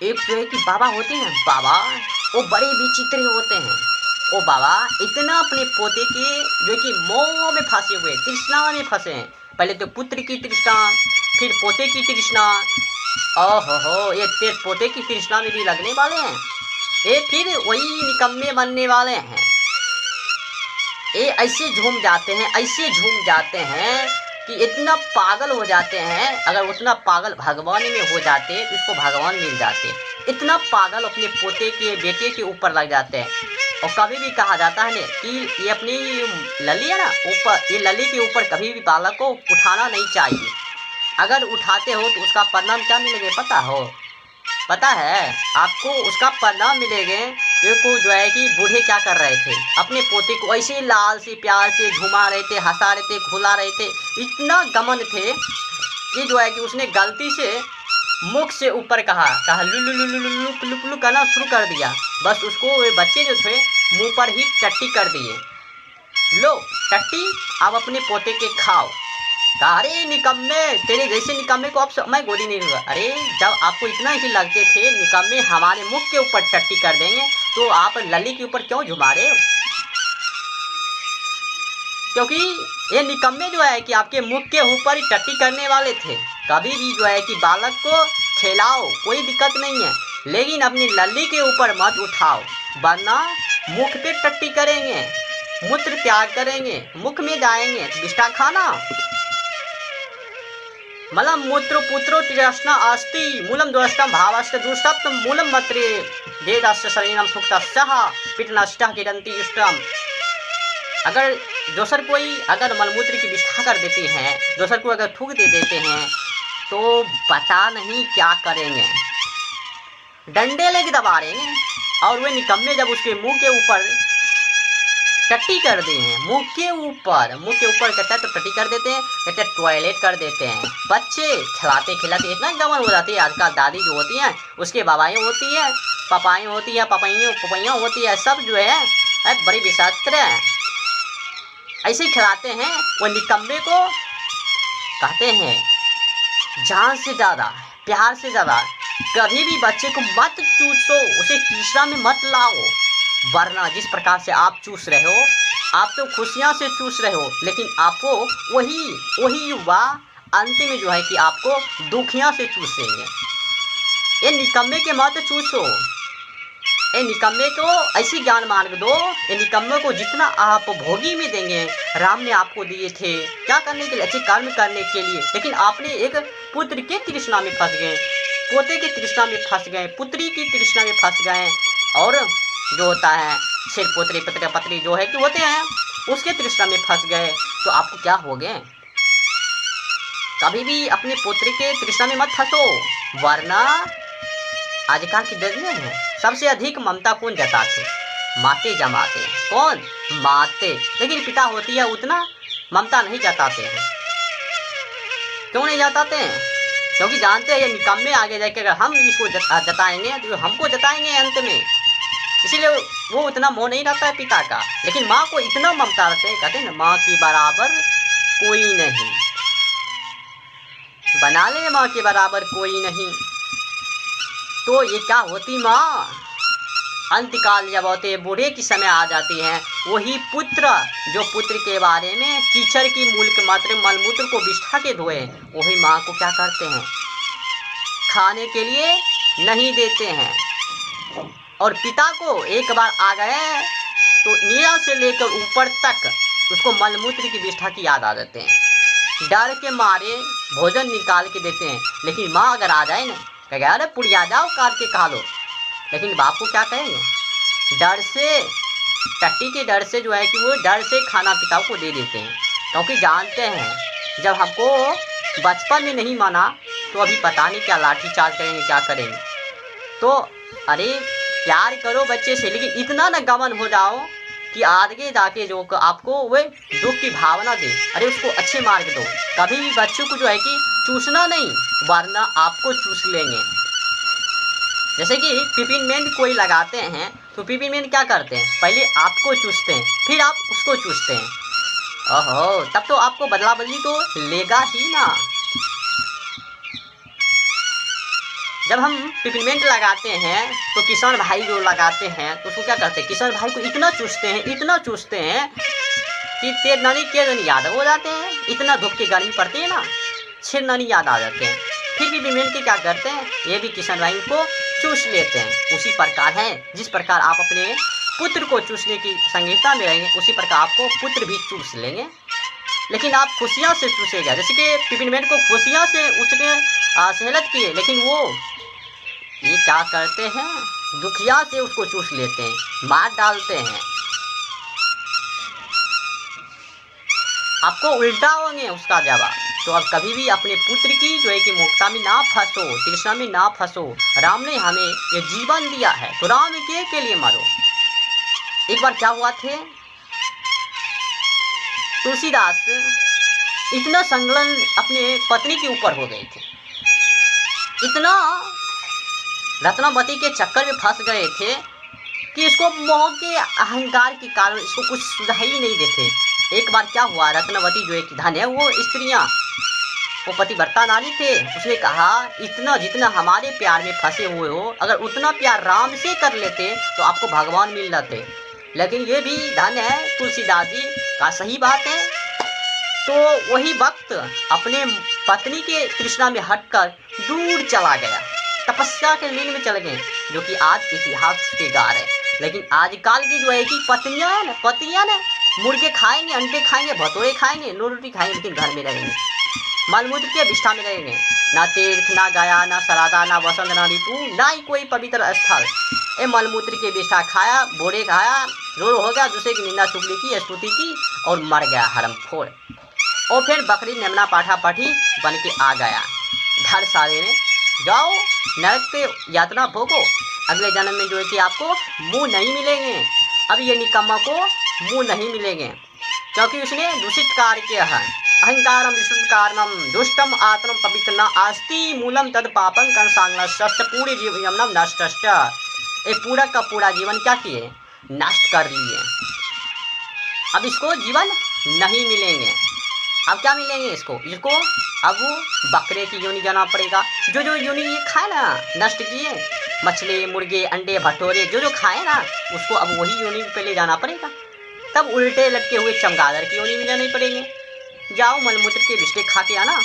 एक जो है कि बाबा होते हैं बाबा, वो बड़े विचित्र होते हैं। वो बाबा इतना अपने पोते के जो है कि मोह में फंसे हुए, तृष्णा में फंसे हैं। पहले तो पुत्र की तृष्णा, फिर पोते की तृष्णा। ओहो, ये तेरे पोते की तृष्णा में भी लगने वाले हैं, ये फिर वही निकम्मे बनने वाले हैं। ये ऐसे झूम जाते हैं, ऐसे झूम जाते हैं कि इतना पागल हो जाते हैं। अगर उतना पागल भगवान में हो जाते तो इसको भगवान मिल जाते। इतना पागल अपने पोते के बेटे के ऊपर लग जाते हैं। और कभी भी कहा जाता है ना कि ये अपनी लली है ना ऊपर, ये लली के ऊपर कभी भी बालक को उठाना नहीं चाहिए। अगर उठाते हो तो उसका परिणाम क्या मिलेगा पता हो? पता है आपको उसका परिणाम मिलेगा। ये को जो है कि बूढ़े क्या कर रहे थे, अपने पोते को ऐसे लाल से प्यार से घुमा रहे थे, हंसा रहे थे, खुला रहे थे। इतना गमन थे कि जो है कि उसने गलती से मुख से ऊपर कहा लुलु लुलु लुलु लुलु कहना शुरू कर दिया। बस उसको वे बच्चे जो थे मुंह पर ही टट्टी कर दिए। लो टट्टी, अब अपने पोते के खाओ। अरे निकम्मे, तेरे जैसे निकम्मे को अब मैं गोदी नहीं लूँगा। अरे जब आपको इतना ही लगते थे निकम्मे हमारे मुख के ऊपर टट्टी कर देंगे तो आप लली के ऊपर क्यों झुमा रहे हो? क्योंकि ये निकम्मे जो है कि आपके मुख के ऊपर ही टट्टी करने वाले थे। कभी भी जो है कि बालक को खिलाओ, कोई दिक्कत नहीं है, लेकिन अपनी लली के ऊपर मत उठाओ, वरना मुख पे टट्टी करेंगे, मूत्र त्याग करेंगे, मुख में जाएंगे विष्ठा खाना। मलम मूत्र पुत्रो तिरस्ना अस्ति मूलम दोष्टम भावस्त दुष्टम मूलम मत्रे वेदस्य शरीरम थुक्तस्यः पितनष्टः किरंती इष्टम। अगर दोसर कोई अगर मलमूत्र की विष्ठा कर देते हैं, दोसर को अगर थूक दे देते हैं तो पता नहीं क्या करेंगे, डंडे लेके दबा देंगे। और वे निकम्मे जब उसके मुंह के ऊपर टट्टी कर दी हैं, मुंह के ऊपर कहता है तो टट्टी कर देते हैं, कहते हैं टॉयलेट कर देते हैं। बच्चे खिलाते खिलाते इतना गमन हो जाती है। आजकल दादी जो होती हैं उसके बाबाएँ होती हैं, पपाएँ होती हैं, पपैयाँ होती है, सब जो है बड़ी विषाक्त है। ऐसे खिलाते हैं। वो निकम्मे को कहते हैं जान से ज़्यादा, प्यार से ज़्यादा कभी भी बच्चे को मत चूसो, उसे तीसरा में मत लाओ, वरना जिस प्रकार से आप चूस रहे हो, आप तो खुशियाँ से चूस रहे हो, लेकिन आपको वही युवा अंत में जो है कि आपको दुखियाँ से चूसेंगे। ये निकम्मे के मत चूसो, ये निकम्मे को ऐसी ज्ञान मार्ग दो। ये निकम्मे को जितना आप भोगी में देंगे, राम ने आपको दिए थे क्या करने के लिए, अच्छे कर्म करने के लिए, लेकिन आपने एक पुत्र के तृष्णा में फंस गए, पोते की तृष्णा में फंस गए, पुत्री की तृष्णा में फंस गए, और जो होता है सिर पोतरे पत्र पत्री जो है कि होते हैं उसके तृष्णा में फंस गए। तो आपको क्या हो गए? कभी भी अपने पुत्र के तृष्णा में मत फंसो, वरना आजकल की दुनिया में सबसे अधिक ममता कौन जताते? माते जमाते हैं। कौन? माते। लेकिन पिता होती है उतना ममता नहीं जताते हैं। क्यों नहीं जताते हैं? क्योंकि जानते हैं ये निकम्मे आगे जाकर अगर हम इसको जताएंगे तो हमको जताएंगे अंत में, इसीलिए वो उतना मोह नहीं रहता है पिता का। लेकिन माँ को इतना ममता रहते हैं, कहते हैं ना माँ की बराबर कोई नहीं, बना ले माँ के बराबर कोई नहीं। तो ये क्या होती माँ, अंतकाल जब होते बूढ़े की समय आ जाती हैं, वही पुत्र जो पुत्र के बारे में कीचड़ की मूल मात्र मलमूत्र को बिष्ठा के धोए, वही माँ को क्या करते हैं, खाने के लिए नहीं देते हैं। और पिता को एक बार आ गए तो नीचा से लेकर ऊपर तक उसको मलमूत्र की विष्ठा की याद आ जाते हैं, डर के मारे भोजन निकाल के देते हैं। लेकिन माँ अगर आ जाए ना, कहेगा अरे पुड़िया जाओ काट के खा लो, लेकिन बाप को क्या कहेंगे, डर से, टट्टी के डर से जो है कि वो डर से खाना पिता को दे देते हैं, क्योंकि जानते हैं जब हमको बचपन में नहीं माना तो अभी पता नहीं क्या लाठी चार्ज करेंगे, क्या करेंगे। तो अरे प्यार करो बच्चे से, लेकिन इतना न गमन हो जाओ कि आगे जाके जो आपको वे दुख की भावना दे। अरे उसको अच्छे मार्ग दो। कभी भी बच्चों को जो है कि चूसना नहीं, वरना आपको चूस लेंगे। जैसे कि पिपिनमेंट कोई लगाते हैं तो पिपिनमेंट क्या करते हैं, पहले आपको चूसते हैं फिर आप उसको चूसते हैं। ओहो, तब तो आपको बदला बदली तो लेगा ही ना। जब हम पिपरमेंट लगाते हैं तो किसान भाई जो लगाते हैं तो उसको क्या करते हैं, किसान भाई को इतना चूसते हैं कि तेज नानी के दिन याद हो जाते हैं। इतना धूप की गर्मी पड़ती है ना, छेद नानी याद आ जाते हैं। फिर भी पिपरमेंट के क्या करते हैं, ये भी किसान भाई को चूस लेते हैं। उसी प्रकार है, जिस प्रकार आप अपने पुत्र को चूसने की संगीता में रहेंगे, उसी प्रकार आपको पुत्र भी चूस लेंगे। लेकिन आप खुशियाँ से चूसेगा, जैसे कि पिपरमेंट को खुशियाँ से उसने सहलत की है, लेकिन वो ये क्या करते हैं, दुखिया से उसको चूस लेते हैं, मार डालते हैं। आपको उल्टा होंगे उसका जवाब। तो अब कभी भी अपने पुत्र की जो है कि मोक्षता में ना फंसो, तृष्णा में ना फंसो। राम ने हमें ये जीवन दिया है तो राम के लिए मरो। एक बार क्या हुआ थे, तुलसीदास इतना संलग्न अपने पत्नी के ऊपर हो गए थे, इतना रत्नावती के चक्कर में फंस गए थे कि इसको मोह के अहंकार के कारण इसको कुछ सुझाई ही नहीं देते। एक बार क्या हुआ, रत्नावती जो एक धन है वो स्त्रियां, वो पतिव्रता नारी थे, उसने कहा इतना जितना हमारे प्यार में फंसे हुए हो, अगर उतना प्यार राम से कर लेते तो आपको भगवान मिल जाते। लेकिन ये भी धन है तुलसीदास जी का, सही बात है। तो वही वक्त अपने पत्नी के तृष्णा में हटकर दूर चला गया, तपस्या के लीन में चले गए, जो कि आज इतिहास के गार है। लेकिन आजकल की जो है कि पतियां ना मुर्गे खाएंगे, अंडे खाएंगे, भटोरे खाएंगे, रोटी खाएंगे, लेकिन घर में रहेंगे, मलमूत्र के विष्ठा में रहेंगे। ना तीर्थ, ना गया, ना सराधा, ना वसंत, ना ऋतु, ना ही कोई पवित्र स्थल। ये मलमूत्र के विष्ठा खाया, बोरे खाया, रो हो गया, दूसरे की निंदा चुगली की, स्तुति की और मर गया हरमखोर। और फिर बकरी नेमना पाठा पाठी बन के आ गया घर सारे में। जाओ नरक पे यातना भोगो, अगले जन्म में जो है कि आपको मुंह नहीं मिलेंगे। अब ये निकम्मा को मुंह नहीं मिलेंगे, क्योंकि उसने दूषित कार्य किया है। अहंकारम विशुद्ध कारणम दुष्टम आत्म पवित्र न आस्ति मूलम तद पापम कंसांगनश्च पूरे जीवनम नष्टश्च। ये पूरा का पूरा जीवन क्या किए, नष्ट कर लिए। अब इसको जीवन नहीं मिलेंगे। अब क्या मिलेंगे इसको अब वो बकरे की योनि जाना पड़ेगा। जो योनि ये खाए ना, नष्ट किए, मछली, मुर्गे, अंडे, भटोरे जो खाए ना, उसको अब वही योनि पे ले जाना पड़ेगा। तब उल्टे लटके हुए चमगादड़ की योनि में जाने पड़ेंगे। जाओ मलमूत्र के बिस्टे खा के आना।